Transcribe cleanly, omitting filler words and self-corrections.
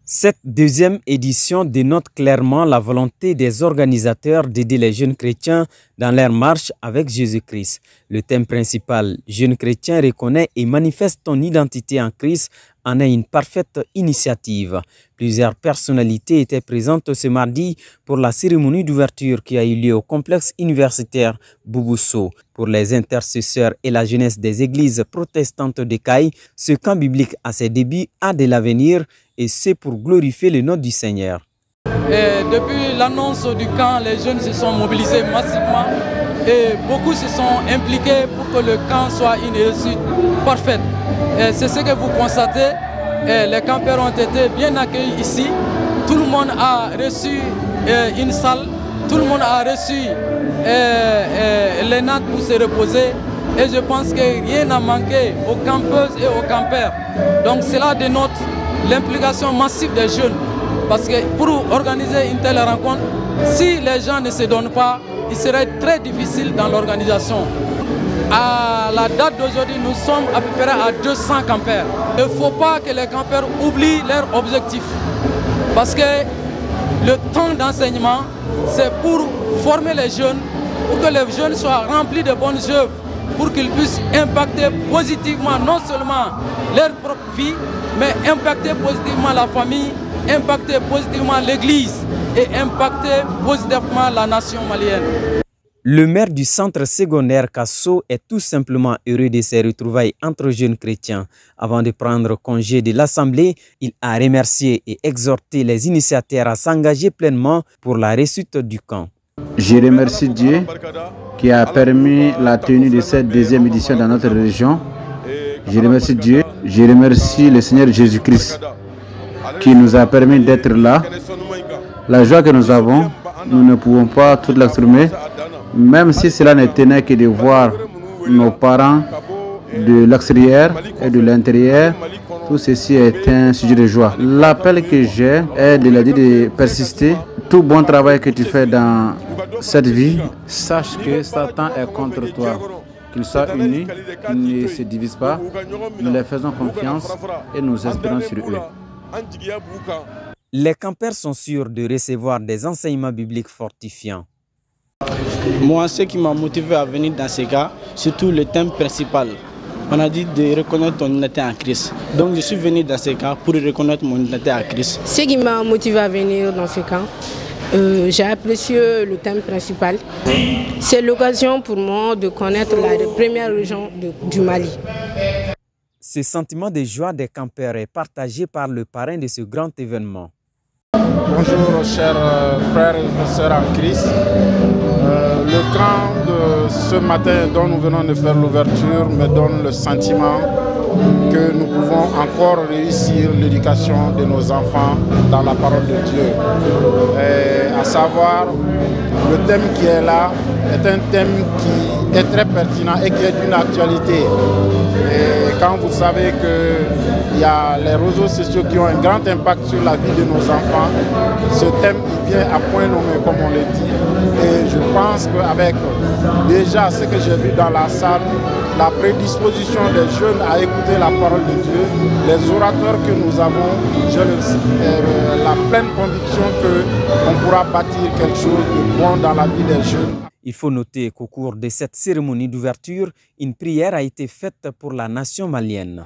Cette deuxième édition dénote clairement la volonté des organisateurs d'aider les jeunes chrétiens dans leur marche avec Jésus-Christ. Le thème principal, Jeunes chrétiens, reconnaît et manifeste ton identité en Christ, en est une parfaite initiative. Plusieurs personnalités étaient présentes ce mardi pour la cérémonie d'ouverture qui a eu lieu au complexe universitaire Boubousso. Pour les intercesseurs et la jeunesse des églises protestantes de Caille, ce camp biblique à ses débuts a de l'avenir et c'est pour glorifier le nom du Seigneur. Depuis l'annonce du camp, les jeunes se sont mobilisés massivement et beaucoup se sont impliqués pour que le camp soit une réussite parfaite. C'est ce que vous constatez, les campeurs ont été bien accueillis ici, tout le monde a reçu une salle, tout le monde a reçu les nattes pour se reposer et je pense que rien n'a manqué aux campeuses et aux campeurs. Donc cela dénote l'implication massive des jeunes parce que pour organiser une telle rencontre, si les gens ne se donnent pas, il serait très difficile dans l'organisation. À la date d'aujourd'hui, nous sommes à peu près à 200 campeurs. Il ne faut pas que les campeurs oublient leur objectif. Parce que le temps d'enseignement, c'est pour former les jeunes, pour que les jeunes soient remplis de bonnes œuvres, pour qu'ils puissent impacter positivement non seulement leur propre vie, mais impacter positivement la famille, impacter positivement l'église et impacter positivement la nation malienne. Le maire du centre secondaire Kasso est tout simplement heureux de ces retrouvailles entre jeunes chrétiens. Avant de prendre congé de l'Assemblée, il a remercié et exhorté les initiateurs à s'engager pleinement pour la réussite du camp. Je remercie Dieu qui a permis la tenue de cette deuxième édition dans notre région. Je remercie Dieu, je remercie le Seigneur Jésus-Christ qui nous a permis d'être là. La joie que nous avons, nous ne pouvons pas tout l'exprimer. Même si cela ne tenait que de voir nos parents de l'extérieur et de l'intérieur, tout ceci est un sujet de joie. L'appel que j'ai est de leur dire de persister. Tout bon travail que tu fais dans cette vie, sache que Satan est contre toi. Qu'ils soient unis, qu'ils ne se divisent pas. Nous leur faisons confiance et nous espérons sur eux. Les campeurs sont sûrs de recevoir des enseignements bibliques fortifiants. Moi, ce qui m'a motivé à venir dans ces cas, surtout le thème principal. On a dit de reconnaître ton identité en Christ. Donc je suis venu dans ces cas pour reconnaître mon identité en Christ. Ce qui m'a motivé à venir dans ce camp, j'ai apprécié le thème principal. C'est l'occasion pour moi de connaître la première région du Mali. Ce sentiment de joie des campeurs est partagé par le parrain de ce grand événement. Bonjour chers frères et sœurs en Christ. Le camp de ce matin dont nous venons de faire l'ouverture me donne le sentiment que nous pouvons encore réussir l'éducation de nos enfants dans la parole de Dieu. Et à savoir, le thème qui est là est un thème qui est très pertinent et qui est d'une actualité. Et quand vous savez qu'il y a les réseaux sociaux qui ont un grand impact sur la vie de nos enfants, ce thème il vient à point nommé comme on le dit. Et je pense qu'avec déjà ce que j'ai vu dans la salle, la prédisposition des jeunes à écouter la parole de Dieu, les orateurs que nous avons, j'ai la pleine conviction qu'on pourra bâtir quelque chose de bon dans la vie des jeunes. Il faut noter qu'au cours de cette cérémonie d'ouverture, une prière a été faite pour la nation malienne.